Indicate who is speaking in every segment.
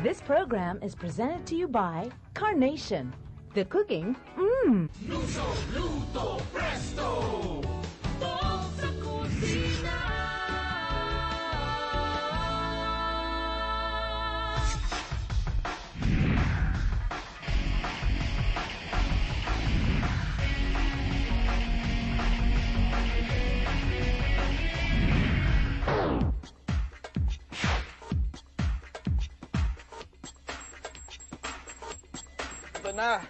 Speaker 1: This program is presented to you by Carnation. The cooking, mmm.
Speaker 2: Luso, luto, presto! Tutok sa kusina!
Speaker 3: Ito na.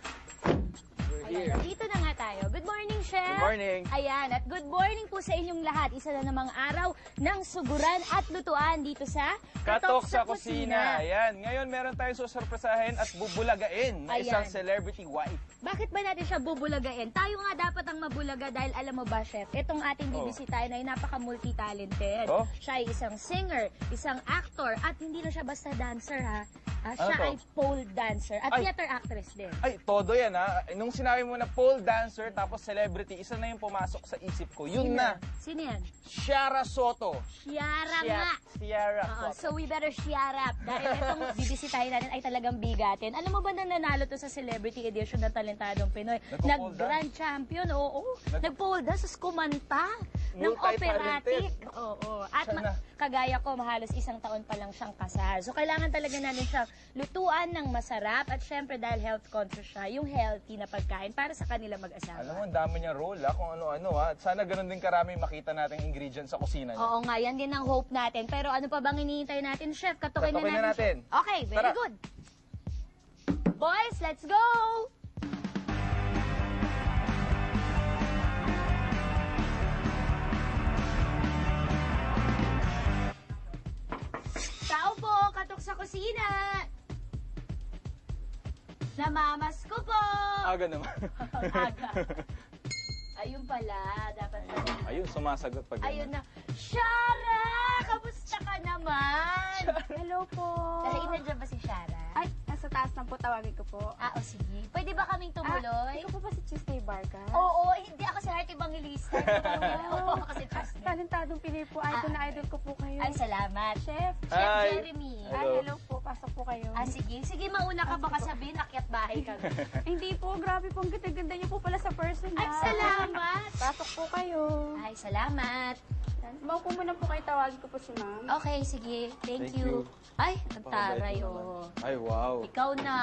Speaker 3: We're here.
Speaker 4: Ayan, dito na nga tayo. Good morning, Chef.
Speaker 3: Good morning.
Speaker 4: Ayan, at good morning po sa inyong lahat. Isa na namang araw ng suguran at lutuan dito sa
Speaker 3: Katok sa kusina. Ayan, ngayon meron tayong susurpresahin at bubulagain na
Speaker 4: Ayan.
Speaker 3: isang celebrity wife.
Speaker 4: Bakit ba natin siya bubulagain? Tayo nga dapat ang mabulaga dahil alam mo ba, Chef, itong ating bibisitahin ay napaka-multi-talented.
Speaker 3: Oh.
Speaker 4: Siya ay isang singer, isang actor, at hindi na siya basta dancer, ha? Siya
Speaker 3: to?
Speaker 4: ay pole dancer at
Speaker 3: Ay.
Speaker 4: theater actress din.
Speaker 3: Ay, todo yan ha. Nung sinabi mo na pole dancer tapos celebrity, isa na yung pumasok sa isip ko. Yun na.
Speaker 4: Sino yan?
Speaker 3: Ciara Soto.
Speaker 4: Ciara nga.
Speaker 3: Ciara
Speaker 4: Oo,
Speaker 3: Soto.
Speaker 4: so we better share up dahil itong bibisitahin natin ay talagang bigatin. Alam mo ba na nanalo to sa celebrity edition ng Talentadong Pinoy?
Speaker 3: Nagpo-pole
Speaker 4: Nag-grand champion, oo. Nag-pole dance, tapos kumanta ng
Speaker 3: Multi-talented.
Speaker 4: operatic. Oo. At
Speaker 3: Siya na.
Speaker 4: kagaya ko, mahalos isang taon pa lang siyang kasal. So kailangan talaga natin siyang lutuan ng masarap at syempre dahil health conscious siya, yung healthy na pagkain para sa kanila mag-asawa.
Speaker 3: Alam mo, ang dami niyang role ha, kung ano-ano ha. At sana ganun din karami makita nating ingredients sa kusina niya.
Speaker 4: Oo nga, yan din ang hope natin. Pero ano pa bang hinihintay natin, Chef? Katukin
Speaker 3: Katukin na
Speaker 4: na
Speaker 3: natin.
Speaker 4: natin. Okay, very
Speaker 3: Tara.
Speaker 4: good. Boys, let's go! Tao po, katok sa kusina! Namamas ko po!
Speaker 3: Aga naman.
Speaker 4: Aga. Ayun pala, dapat
Speaker 3: Ayun, sumasagot pag
Speaker 4: ayun na. Shara! Kamusta ka naman?
Speaker 5: Hello po.
Speaker 4: Nandiyan ba si Shara?
Speaker 5: Ay, nasa taas lang po, tawagin ko po.
Speaker 4: O sige. Pwede ba kaming tumuloy?
Speaker 5: Ikaw po ba si Tuesday Barca?
Speaker 4: Oo, hindi ako si Heart Evangelista. Oo, ako si Trust.
Speaker 5: Talentadong Pinoy po. Idol na idol ko po kayo.
Speaker 4: Ay, salamat.
Speaker 5: Chef.
Speaker 4: Chef
Speaker 3: Hi.
Speaker 4: Jeremy.
Speaker 5: Hello po. Pasok po kayo.
Speaker 4: Sige. Sige, mauna ka baka sabihin, akyat bahay ka.
Speaker 5: Hindi po, grabe po. Ang ganda-ganda niyo po pala sa personal.
Speaker 4: Ay, salamat.
Speaker 5: Pasok po kayo.
Speaker 4: Ay, salamat.
Speaker 5: Maupo muna po kayo. Tawagin ko po si ma'am.
Speaker 4: Okay, sige. Thank
Speaker 3: Thank
Speaker 4: you.
Speaker 3: you.
Speaker 4: Ay, ang taray,
Speaker 3: Napakabait mo
Speaker 4: oh.
Speaker 3: naman. Ay, wow.
Speaker 4: Ikaw na.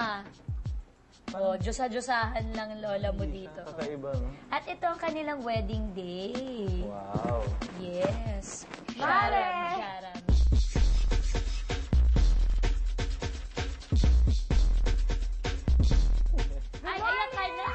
Speaker 4: Oh, Diyosa-diyosahan lang ang lola mo dito.
Speaker 3: Kakaiba, no?
Speaker 4: At ito ang kanilang wedding day.
Speaker 3: Wow.
Speaker 4: Yes.
Speaker 5: Mare!
Speaker 4: Sharam. Ay, ayan ka na.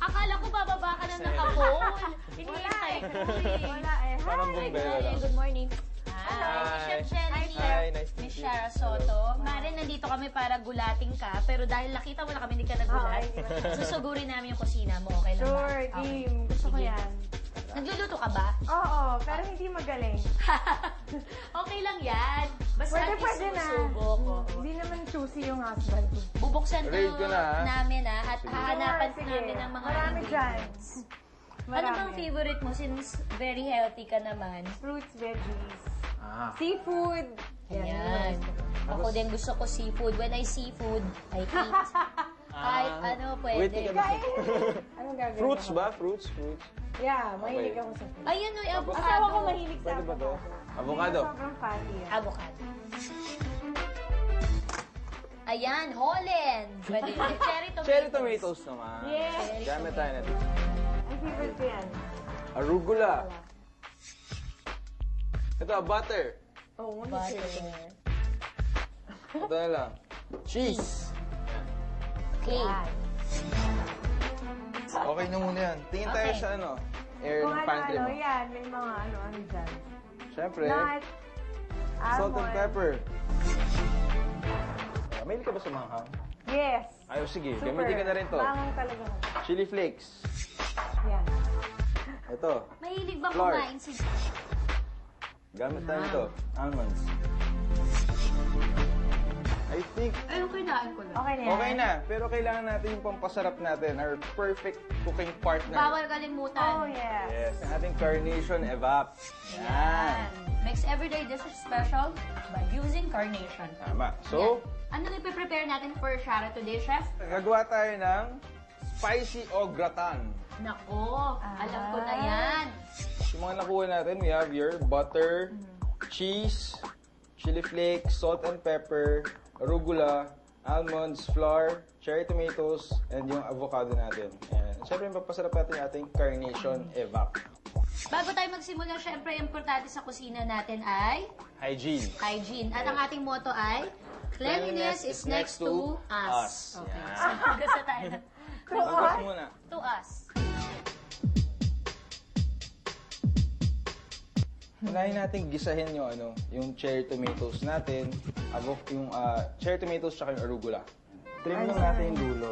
Speaker 4: Akala ko bababa ka na nakapon. Hinihintay ko eh.
Speaker 5: Wala eh.
Speaker 3: Parang
Speaker 4: Hi,
Speaker 3: bumbero lang.
Speaker 4: good morning. Hi,
Speaker 3: Hi.
Speaker 4: Chef Jeremy.
Speaker 3: Hi, nice to
Speaker 4: Miss
Speaker 3: meet you.
Speaker 4: Shara Soto. Mare, nandito kami para gulating ka, pero dahil nakita mo na kami hindi ka nagulat, susugurin namin yung kusina mo. Okay lang ba?
Speaker 5: Sure,
Speaker 4: Okay.
Speaker 5: game. Gusto ko
Speaker 4: Sige.
Speaker 5: yan.
Speaker 4: Nagluluto ka ba?
Speaker 5: Oo, pero hindi magaling.
Speaker 4: Okay lang yan. Basta at least
Speaker 5: Pwede na.
Speaker 4: susubok. Oo.
Speaker 5: Hindi naman choosy yung husband ko.
Speaker 4: Bubuksan
Speaker 3: Raid ko na, ha?
Speaker 4: namin at hahanapan
Speaker 5: Sige.
Speaker 4: namin ng mga
Speaker 5: Marami dyan.
Speaker 4: ingredients. Ano bang favorite mo since very healthy ka naman?
Speaker 5: Fruits, veggies.
Speaker 4: Seafood. Yan. Ako din gusto ko seafood. When I seafood, I eat. Kahit ano
Speaker 3: Wait,
Speaker 4: pwede.
Speaker 5: Anong gagawin?
Speaker 3: Fruits ba? Fruits?
Speaker 5: Yeah, mahilig
Speaker 3: Okay.
Speaker 5: ako sa fruits.
Speaker 4: Ayun o, avocado.
Speaker 5: Asawa ko mahilig sa
Speaker 3: Pwede ba to?
Speaker 5: avocado.
Speaker 3: Avocado.
Speaker 5: Sobrang fatty yan.
Speaker 4: Avocado. Ayan, Holland. Pwede. Cherry tomatoes.
Speaker 3: Cherry tomatoes naman.
Speaker 5: Yes.
Speaker 3: Gamit tayo natin.
Speaker 5: Ang favorite ko yan.
Speaker 3: Arugula. Ito, butter.
Speaker 5: Oo,
Speaker 4: Butter.
Speaker 3: Ito na lang. Cheese.
Speaker 4: Okay.
Speaker 3: Okay na muna yan. Tingin tayo
Speaker 4: Okay.
Speaker 3: sa ano, air
Speaker 5: Kung
Speaker 3: ng
Speaker 5: ano,
Speaker 3: pantry mo.
Speaker 5: yan. May mga ano dyan.
Speaker 3: Siyempre,
Speaker 5: Nut,
Speaker 3: salt and
Speaker 5: almond.
Speaker 3: pepper. Mahilig ka ba sa manghang?
Speaker 5: Yes.
Speaker 3: Ayos, sige.
Speaker 5: Super.
Speaker 3: Gamitin ka na rin to.
Speaker 5: Bangang talaga.
Speaker 3: Chili flakes.
Speaker 5: Yan.
Speaker 3: Ito.
Speaker 4: Mahilig bang
Speaker 3: Flour.
Speaker 4: kumain si...
Speaker 3: Gamit tayo nito. Almonds. I think
Speaker 4: Ayun, kinain ko lang.
Speaker 5: Okay na yan.
Speaker 3: okay na. Pero kailangan natin yung pampasarap natin. Our perfect cooking partner.
Speaker 4: Bawal kalimutan.
Speaker 5: Oh, yes.
Speaker 3: Yes, ang ating carnation evap. Yan.
Speaker 4: Makes everyday dishes special by using Carnation.
Speaker 3: Tama. So,
Speaker 4: Yan. Ano ipe-prepare natin for Shara today, Chef?
Speaker 3: gagawa tayo ng spicy au gratin.
Speaker 4: Nako, alam ko na yan.
Speaker 3: Yung mga nakuha natin, we have your butter, cheese, chili flakes, salt and pepper, arugula, almonds, flour, cherry tomatoes, and yung avocado natin. And syempre, papasarap natin yung ating Carnation Evap.
Speaker 4: Bago tayo magsimula, syempre, importante sa kusina natin ay
Speaker 3: Hygiene.
Speaker 4: hygiene. At ang ating motto ay, cleanliness is next to us. Okay.
Speaker 3: Yan.
Speaker 4: So, gusto tayo.
Speaker 3: Magpas muna.
Speaker 4: To us.
Speaker 3: Unahin natin gisahin yung yung cherry tomatoes natin, yung cherry tomatoes tsaka yung arugula. Trim lang natin yung dulo.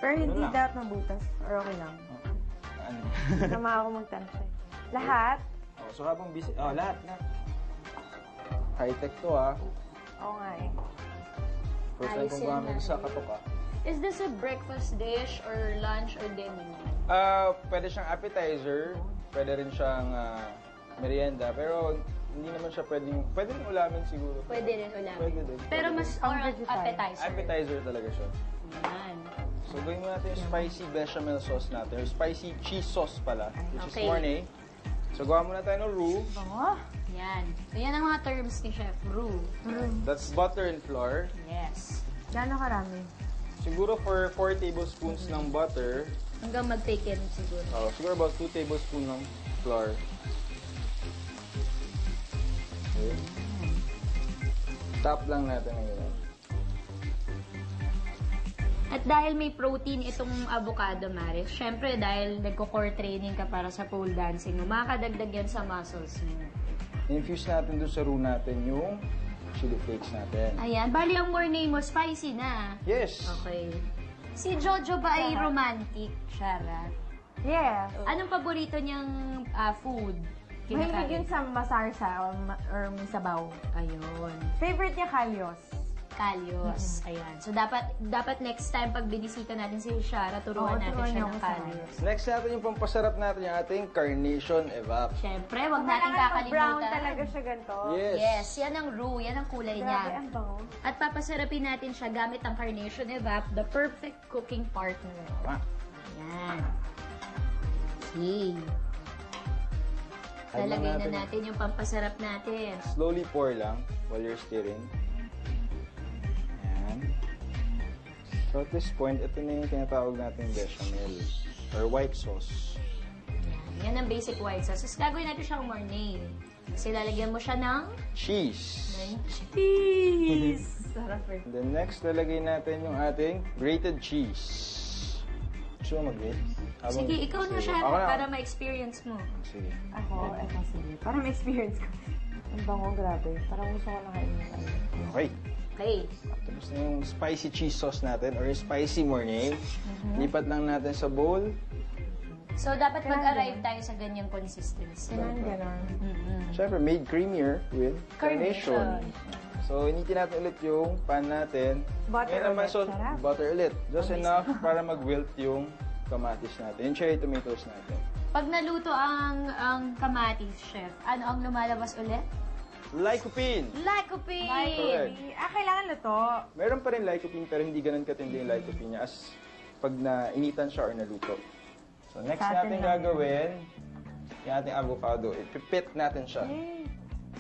Speaker 5: Pero hindi
Speaker 3: lang.
Speaker 5: dapat mabutas. Or okay lang.
Speaker 3: Ano?
Speaker 5: Tama ako magtansya. Lahat?
Speaker 3: Oh, so habang busy, lahat. High-tech to
Speaker 5: Oo nga eh.
Speaker 3: First time kong
Speaker 4: Ayusin
Speaker 3: gumamit
Speaker 4: natin.
Speaker 3: sa katoka.
Speaker 4: Is this a breakfast dish or lunch or dinner?
Speaker 3: Pwede siyang appetizer, pwede rin siyang merienda, pero hindi naman siya pwede rin ulamin siguro.
Speaker 4: Pwede rin ulam.
Speaker 3: Pwede din.
Speaker 4: Pero mas
Speaker 5: Ang
Speaker 4: or
Speaker 5: vegetarian.
Speaker 4: appetizer.
Speaker 3: Appetizer talaga siya.
Speaker 4: Yan.
Speaker 3: So, gawin mo natin yung spicy bechamel sauce natin, or spicy cheese sauce pala, which
Speaker 4: Okay.
Speaker 3: is Mornay. So, gawa muna tayo ng roux.
Speaker 5: Bango.
Speaker 4: Yan. So, yan ang mga terms ni Chef. Roux.
Speaker 3: That's butter and flour.
Speaker 4: Yes.
Speaker 5: Gano'ng karami?
Speaker 3: Siguro for 4 tablespoons ng butter,
Speaker 4: Hanggang mag-take in siguro.
Speaker 3: siguro about 2 tablespoons ng flour. Okay. Tap lang natin ang ganyan.
Speaker 4: At dahil may protein itong avocado, Maris, syempre dahil nagko-core training ka para sa pole dancing mo, makakadagdag yan sa muscles mo.
Speaker 3: Infuse natin doon sa roux natin yung chili flakes natin.
Speaker 4: Ayan. Bali, ang morning mo, spicy na.
Speaker 3: Yes!
Speaker 4: Okay. Si Jojo ba ay romantic, Shara?
Speaker 5: Yeah.
Speaker 4: Anong paborito niyang food?
Speaker 5: Mahilig yun sa masarsa or may sabaw.
Speaker 4: Ayun.
Speaker 5: Favorite niya kalyos.
Speaker 4: Kalyos. Ayan. So, dapat next time pag binisita natin si Shara, turuan
Speaker 5: Oo,
Speaker 4: natin
Speaker 5: turuan
Speaker 4: siya
Speaker 5: niyo
Speaker 4: ng
Speaker 5: ako sa
Speaker 4: kalyos.
Speaker 3: Next natin yung pampasarap natin yung ating Carnation Evap.
Speaker 4: Siyempre, wag natin
Speaker 5: Brown
Speaker 4: kakalimutan.
Speaker 5: talaga siya ganito.
Speaker 3: Yes!
Speaker 4: Yes, yan ang roux, yan ang kulay
Speaker 5: Grabe,
Speaker 4: niya.
Speaker 5: ang bango.
Speaker 4: At papasarapin natin siya gamit ang Carnation Evap, the perfect cooking partner.
Speaker 3: Tama.
Speaker 4: Yan. Okay.
Speaker 3: Add lang
Speaker 4: Lalagay na
Speaker 3: natin.
Speaker 4: natin yung pampasarap natin.
Speaker 3: Slowly pour lang while you're stirring. Ayan. So at this point, ito na yung tinatawag natin bechamel or white sauce.
Speaker 4: Yan ang basic white sauce. Tapos gagawin natin siyang mornay. Kasi lalagyan mo siya ng
Speaker 3: Cheese.
Speaker 4: cheese.
Speaker 5: Sarap eh.
Speaker 3: And then next, lalagay natin yung ating grated cheese. Gusto mo mag-grate?
Speaker 4: Sige, ikaw na
Speaker 3: Sige.
Speaker 4: siya
Speaker 3: Ako na.
Speaker 4: para ma-experience mo.
Speaker 3: Sige.
Speaker 5: Ako, eto sige. Para may experience ko. Ang bango, grabe. Parang gusto ko lang kainin.
Speaker 3: Okay.
Speaker 4: Okay.
Speaker 3: Tapos na yung spicy cheese sauce natin or yung spicy mornay. Lipat lang natin sa bowl.
Speaker 4: So, dapat mag-arrive tayo sa ganyang consistency.
Speaker 5: Kailangan gano'n.
Speaker 3: Siyempre, made creamier with Carnation. So, initin natin ulit yung pan natin.
Speaker 5: Butter
Speaker 3: Ngayon naman,
Speaker 5: ulit.
Speaker 3: so,
Speaker 5: Sarap.
Speaker 3: butter ulit. Just enough para mag-wilt yung kamatis natin. Yung cherry tomatoes natin.
Speaker 4: Pag naluto ang kamatis, chef, ano ang lumalabas ulit?
Speaker 3: Lycopene!
Speaker 4: Lycopene!
Speaker 3: Correct.
Speaker 5: Kailangan luto.
Speaker 3: Meron pa rin lycopene pero hindi ganun katindi yung lycopene niya as pag nainitan siya or naluto. So, next
Speaker 5: Sa atin
Speaker 3: natin
Speaker 5: lang.
Speaker 3: gagawin, yung ating avocado. Ipipit natin siya.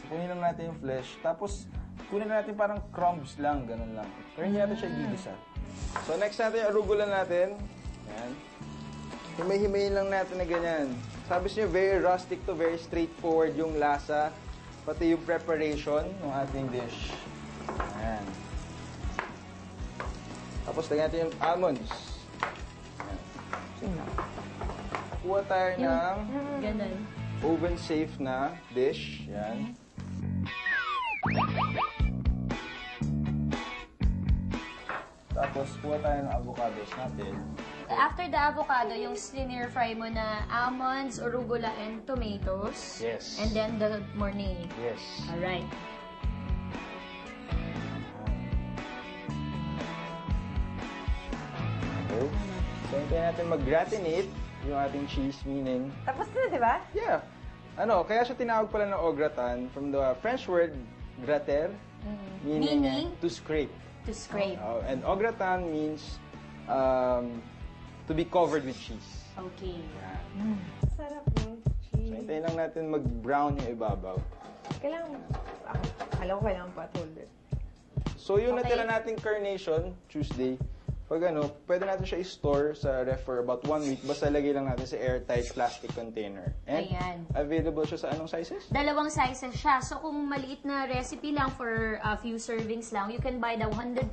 Speaker 3: Kunin lang natin yung flesh. Tapos, kunin natin parang crumbs lang, ganun lang. Pero hindi natin siya igigisa. So, next natin yung arugula natin. Yan. Himay-himayin lang natin na ganyan. Sabi niyo, very rustic to, very straightforward yung lasa, pati yung preparation ng ating dish. Yan. Tapos, lagyan natin yung almonds. Yan. Kuha tayo ng
Speaker 4: Ganun.
Speaker 3: oven-safe na dish. Yan. Tapos, kuha tayo ng avocados natin.
Speaker 4: After the avocado, yung slinger fry mo na almonds, arugula, and tomatoes.
Speaker 3: Yes.
Speaker 4: And then the mornay.
Speaker 3: Yes.
Speaker 4: Alright.
Speaker 3: Okay. So, hintayin natin mag-gratinate yung ating cheese, meaning,
Speaker 5: Tapos na, di ba?
Speaker 3: yeah, Kaya siya tinawag pala ng au gratin from the French word gratter, meaning to scrape.
Speaker 4: To scrape.
Speaker 3: And au gratin means to be covered with cheese.
Speaker 4: Okay.
Speaker 3: Yan.
Speaker 5: Sarap nun.
Speaker 3: So,
Speaker 5: Cheese.
Speaker 3: hintayin lang natin mag-brown yung ibabaw.
Speaker 5: Kailangan, alam ko kailangan pa hold it.
Speaker 3: So, yung
Speaker 4: Okay.
Speaker 3: natira nating carnation, Tuesday, pag pwede natin siya i-store sa ref for about 1 week. Basta lagay lang natin sa airtight plastic container. And
Speaker 4: Ayan.
Speaker 3: available siya sa anong sizes?
Speaker 4: Dalawang sizes siya. So, kung maliit na recipe lang for a few servings lang, you can buy the 154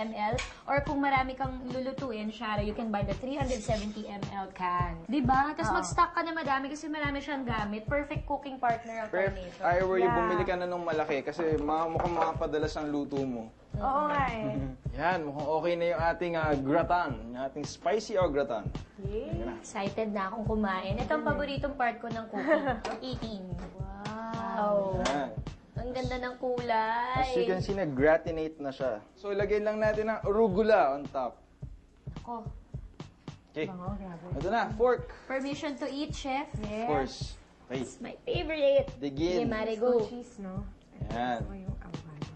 Speaker 4: ml. Or kung marami kang lulutuin, Shara, you can buy the 370 ml can. Diba? Tapos mag-stock ka na madami kasi marami siyang gamit. Perfect cooking partner ang
Speaker 3: Pero
Speaker 4: carnation.
Speaker 3: I were you
Speaker 5: Yeah.
Speaker 3: bumili ka na nung malaki kasi mukhang makapadalas ang luto mo.
Speaker 5: Oo nga eh.
Speaker 3: Yan, mukhang okay na yung ating gratin, yung ating spicy au gratin.
Speaker 5: Yeah.
Speaker 4: Excited na akong kumain. Ito ang paboritong part ko ng cooking. Eating. Wow.
Speaker 3: Yan.
Speaker 4: Ang ganda ng kulay.
Speaker 3: As you can see, nag-gratinate na siya. So, ilagay lang natin ang arugula on top.
Speaker 4: Ako.
Speaker 3: Okay.
Speaker 5: Oo, grabe.
Speaker 3: Ito na, fork.
Speaker 4: Permission to eat, chef?
Speaker 3: Of course. Okay,
Speaker 4: It's my favorite. Sige,
Speaker 3: digin.
Speaker 4: Mare,
Speaker 5: Go.
Speaker 4: go.
Speaker 5: Cheese, no?
Speaker 3: Yan.
Speaker 5: O yung avocado.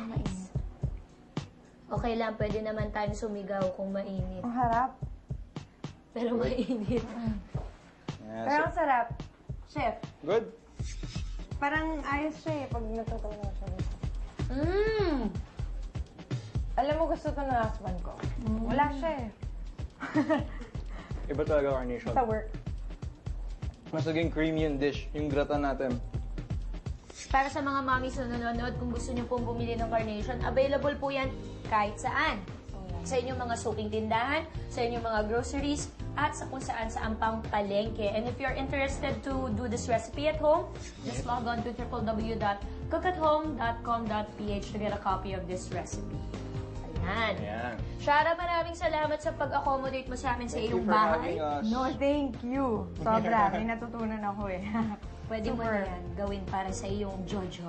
Speaker 4: Nice. Okay lang, pwede naman tayong sumigaw kung mainit.
Speaker 5: Ang harap.
Speaker 4: Pero mainit.
Speaker 3: Yan.
Speaker 5: Pero ang sarap. Chef,
Speaker 3: Good?
Speaker 5: parang ayos siya eh pag natutunaw siya dito.
Speaker 4: Mmm!
Speaker 5: Alam mo, gusto to ng husband ko. Wala siya eh.
Speaker 3: Iba talaga carnation.
Speaker 5: Sa work.
Speaker 3: Mas naging creamy yung dish, yung gratin natin.
Speaker 4: Para sa mga mommies na nanonood, kung gusto niyo pong bumili ng carnation, available po yan kahit saan. Sa inyong mga soaking tindahan, sa inyong mga groceries, at sa kung saan pang palengke. And if you're interested to do this recipe at home, just log on to www.cookathome.com.ph to get a copy of this recipe. Ayan.
Speaker 3: Ayan.
Speaker 4: Shara, maraming salamat sa pag-accommodate mo sa amin sa
Speaker 3: Thank you
Speaker 4: iyong
Speaker 3: for
Speaker 4: bahay.
Speaker 3: having us.
Speaker 5: No, thank you. Sobra. May natutunan ako eh.
Speaker 4: Pwede mo
Speaker 5: Super.
Speaker 4: na yan gawin para sa iyong Jojo.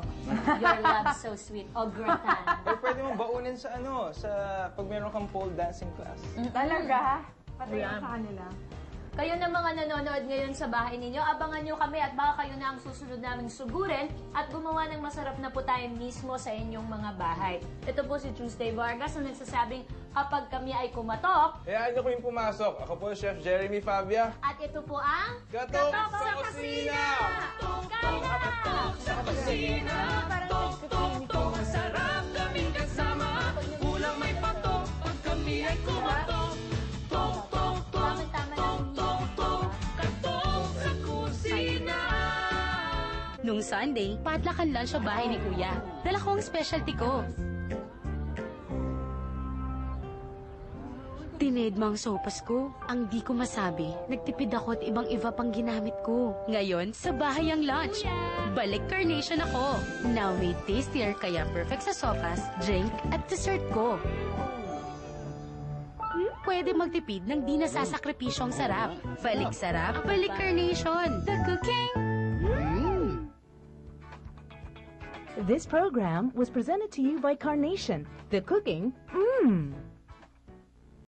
Speaker 4: Your love so sweet. O gratan.
Speaker 3: Or pwede mo baunin sa sa pag meron kang pole dancing class.
Speaker 5: Talaga? Pati
Speaker 4: Wala.
Speaker 5: sa kanila.
Speaker 4: Kayo na mga nanonood ngayon sa bahay ninyo, abangan nyo kami at baka kayo na ang susunod naming sugurin at gumawa ng masarap na putahe mismo sa inyong mga bahay. Ito po si Tuesday Vargas na nagsasabing kapag kami ay kumatok,
Speaker 3: Hayaan niyo ko yung pumasok. Ako po, Chef Jeremy Fabia.
Speaker 4: at ito po ang
Speaker 3: Gatok sa Kusina!
Speaker 4: Katok
Speaker 2: Sa kusina, tok-tok-tok, ang sarap kaming kasama. Kulang may patok, pag kami ay kumatok. Tok-tok-tok, tok-tok-tok, katok sa kusina.
Speaker 6: Nung Sunday, padlakan lang sa bahay ni Kuya. Dala ko ang specialty ko. Tinid mo ang sopas ko. Ang di ko masabi, nagtipid ako at ibang-iba pang ginamit ko. Ngayon, sa bahay ang lunch. Balik carnation ako. Now made tastier kaya perfect sa sopas, drink at dessert ko. Pwede magtipid ng di nasasakripisyo ang sarap. Balik sarap, balik carnation. The cooking.
Speaker 1: This program was presented to you by Carnation, the cooking,